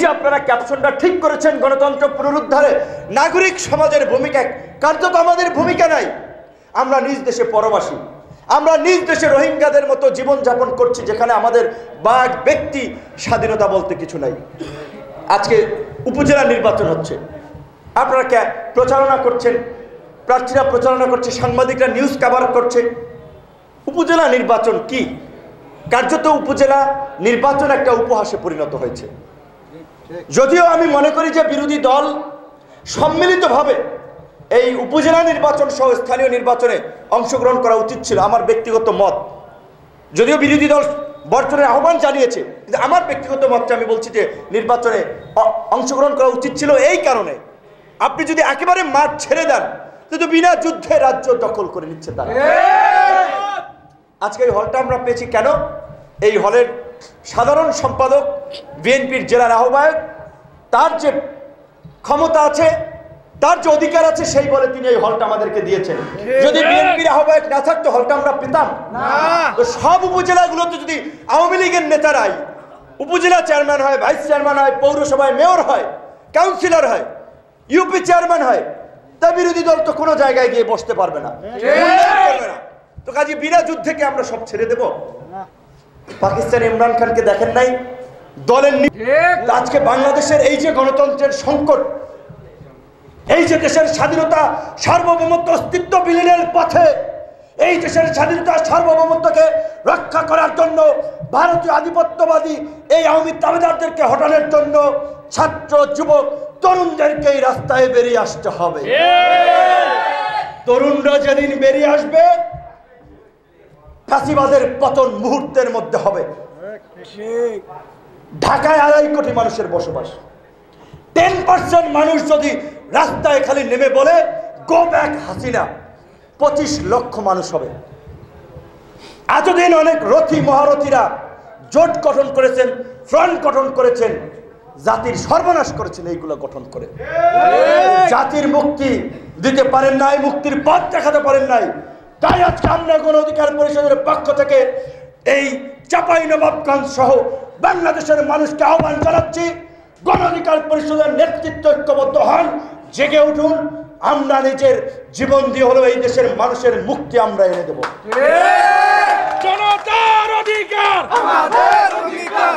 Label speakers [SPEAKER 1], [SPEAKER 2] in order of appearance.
[SPEAKER 1] যে আপনারা ক্যাপশনটা ঠিক করেছেন, গণতন্ত্র পুনরুদ্ধারে নাগরিক সমাজের ভূমিকা, কার্যত আমাদের ভূমিকা নাই। আমরা নিজ দেশে পরবাসী, আমরা নিজ দেশে রোহিঙ্গাদের মতো জীবনযাপন করছি, যেখানে আমাদের বাক ব্যক্তি স্বাধীনতা বলতে কিছু নাই। আজকে উপজেলা নির্বাচন হচ্ছে, আপনারা প্রচারণা করছেন, প্রার্থীরা প্রচারণা করছে, সাংবাদিকরা নিউজ কভার করছে। উপজেলা নির্বাচন কি? কার্যত উপজেলা নির্বাচন একটা উপহাসে পরিণত হয়েছে। যদিও আমি মনে করি যে বিরোধী দল সম্মিলিতভাবে এই উপজেলা নির্বাচন সহ স্থানীয় নির্বাচনে অংশগ্রহণ করা উচিত ছিল, আমার ব্যক্তিগত মত। যদিও বিরোধী দল বর্জনের আহ্বান জানিয়েছে, কিন্তু আমার ব্যক্তিগত মতটা আমি বলছি যে নির্বাচনে অংশগ্রহণ করা উচিত ছিল। এই কারণে আপনি যদি একেবারে মাঠ ছেড়ে দেন, কিন্তু বিনা যুদ্ধে রাজ্য দখল করে নিচ্ছে তারা। আজকে এই হলটা আমরা পেয়েছি কেন? এই হলের সাধারণ সম্পাদক, বিএনপির জেলার আহ্বায়ক, তার যে ক্ষমতা আছে, তার যে অধিকার আছে, সেই বলে তিনি এই হলটা আমাদেরকে দিয়েছেন। যদি বিএনপির আহ্বায়ক না থাকতো হলটা আমরা পেতাম না। তো সব উপজেলাগুলোতে যদি আওয়ামী লীগের নেতারাই উপজেলা চেয়ারম্যান হয়, ভাইস চেয়ারম্যান হয়, পৌরসভায় মেয়র হয়, কাউন্সিলর হয়, ইউপি চেয়ারম্যান হয়, তা বিরোধী দল তো কোনো জায়গায় গিয়ে বসতে পারবে না। তো কাজে বিনা যুদ্ধকে আমরা সব ছেড়ে দেব? পাকিস্তান ইমরান খানকে দেখেন নাই? দলের আজকে বাংলাদেশের এই যে গণতন্ত্রের সংকট, এই যে দেশের স্বাধীনতা সার্বভৌমত্ব অস্তিত্ব বিলীনের পথে, এই দেশের স্বাধীনতা সার্বভৌমত্বকে রক্ষা করার জন্য ভারতীয় আধিপত্যবাদী এই আওয়ামী দাবিদারদেরকে হটানোর জন্য ছাত্র, যুবক, তরুণদেরকে এই রাস্তায় বেরিয়ে আসতে হবে। তরুণরা যেদিন বেরিয়ে আসবে, ফ্যাসিবাদের পতন মুহূর্তের মধ্যে হবে। ঢাকায় 2.5 কোটি মানুষের বসবাস, 10% মানুষ যদি রাস্তায় খালি নেমে বলে গো ব্যাক হাসিনা, 25 লক্ষ মানুষ হবে। এতদিন অনেক রথী মহারথীরা জোট গঠন করেছেন, ফ্রন্ট গঠন করেছেন, জাতির সর্বনাশ করেছেন এইগুলো গঠন করে। জাতির মুক্তি দিতে পারেন নাই, মুক্তির পথ দেখাতে পারেন নাই। তাই আজকে আমরা গণ অধিকার পরিষদের পক্ষ থেকে এই চাঁপাইনবাবগঞ্জ সহ বাংলাদেশের মানুষকে আহ্বান জানাচ্ছি, গণ অধিকার পরিষদের নেতৃত্ব ঐক্যবদ্ধ হন, জেগে উঠুন। আমরা নিজের জীবন দিয়ে হলো এই দেশের মানুষের মুক্তি আমরা এনে দেব।
[SPEAKER 2] জনতার অধিকার আমাদের অধিকার।